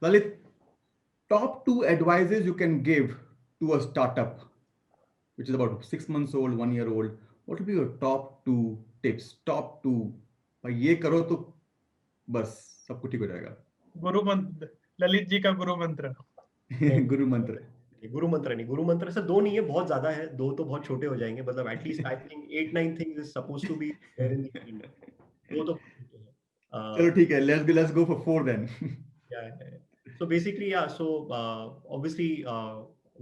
Lalit, top two advices you can give to a startup, which is about 6 months old, 1 year old. What will be your top two tips? Top two. भाई ये करो तो बस सब कुछ ठीक हो जाएगा. गुरु मंत्र, ललित जी का गुरु मंत्र। नहीं, गुरु मंत्र. गुरु मंत्र नहीं, गुरु मंत्र से दो नहीं है, बहुत ज्यादा है, दो तो बहुत छोटे हो जाएंगे, मतलब at least I think 8-9 things is supposed to be there in the team. दो तो बहुत छोटे हैं। चलो ठीक है, let's go for 4 then. Yeah, yeah, yeah. So basically, yeah. So obviously,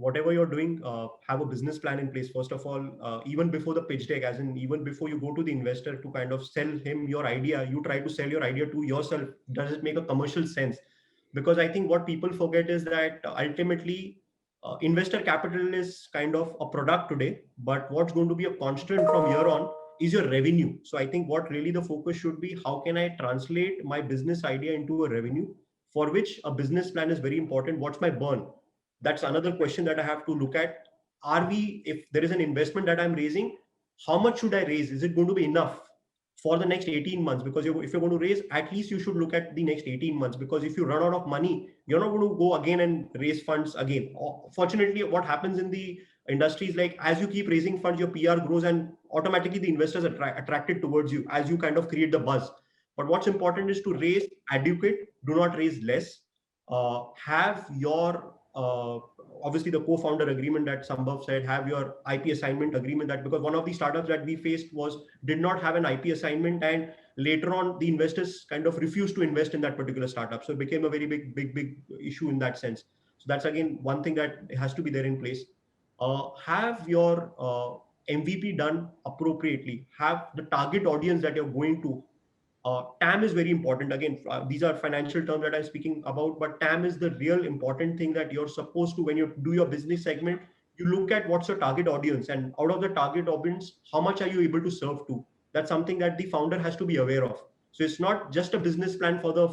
whatever you're doing, have a business plan in place. First of all, even before the pitch deck, as in even before you go to the investor to kind of sell him your idea, you try to sell your idea to yourself. Does it make a commercial sense? Because I think what people forget is that ultimately, investor capital is kind of a product today, but what's going to be a constant from here on is your revenue. So I think what really the focus should be: how can I translate my business idea into a revenue? For which a business plan is very important. What's my burn? That's another question that I have to look at. Are we, if there is an investment that I'm raising, how much should I raise? Is it going to be enough for the next 18 months? Because if you're going to raise, at least you should look at the next 18 months, because if you run out of money, you're not going to go again and raise funds again. Fortunately, what happens in the industry is, like, as you keep raising funds, your PR grows and automatically the investors are attracted towards you as you kind of create the buzz. But what's important is to raise adequate, do not raise less. Have your obviously the co-founder agreement that Sambhav said, have your IP assignment agreement, that because one of the startups that we faced did not have an IP assignment, and later on the investors kind of refused to invest in that particular startup. So it became a very big issue in that sense. So that's again one thing that has to be there in place. Have your MVP done appropriately. Have the target audience that you're going to. TAM is very important. Again, these are financial terms that I'm speaking about, but TAM is the real important thing that you're supposed to, when you do your business segment, you look at what's your target audience, and out of the target audience, how much are you able to serve to? That's something that the founder has to be aware of. So it's not just a business plan for the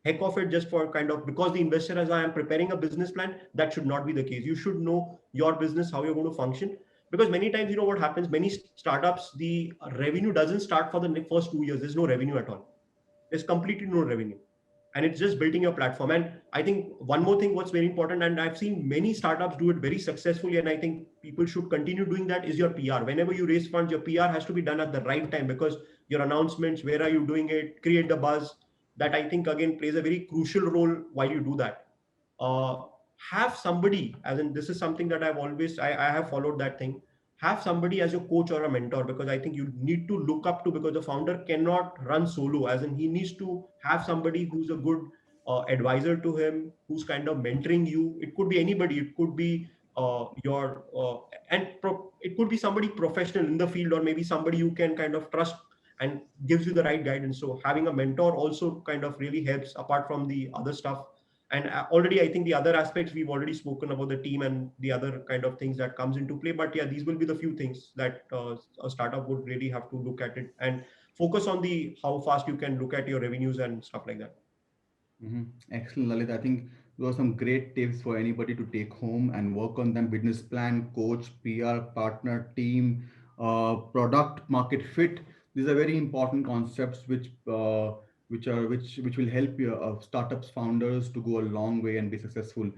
heck of it, just for kind of, because the investor, as I am preparing a business plan, that should not be the case. You should know your business, how you're going to function. Because many times, you know what happens, many startups, the revenue doesn't start for the first 2 years. There's no revenue at all. There's completely no revenue. And it's just building your platform. And I think one more thing, what's very important, and I've seen many startups do it very successfully, and I think people should continue doing that, is your PR. Whenever you raise funds, your PR has to be done at the right time, because your announcements, where are you doing it, create the buzz. That I think again plays a very crucial role while you do that. Have somebody, as in, this is something that I have followed that thing. Have somebody as your coach or a mentor, because I think you need to look up to, because the founder cannot run solo, as in he needs to have somebody who's a good advisor to him, who's kind of mentoring you. It could be anybody. It could be it could be somebody professional in the field, or maybe somebody you can kind of trust and gives you the right guidance. So having a mentor also kind of really helps, apart from the other stuff. And already, I think the other aspects we've already spoken about, the team and the other kind of things that comes into play. But yeah, these will be the few things that a startup would really have to look at it, and focus on the how fast you can look at your revenues and stuff like that. Mm-hmm. Excellent, Lalit. I think those are some great tips for anybody to take home and work on them. Business plan, coach, PR, partner, team, product, market fit. These are very important concepts which will help your startups founders to go a long way and be successful.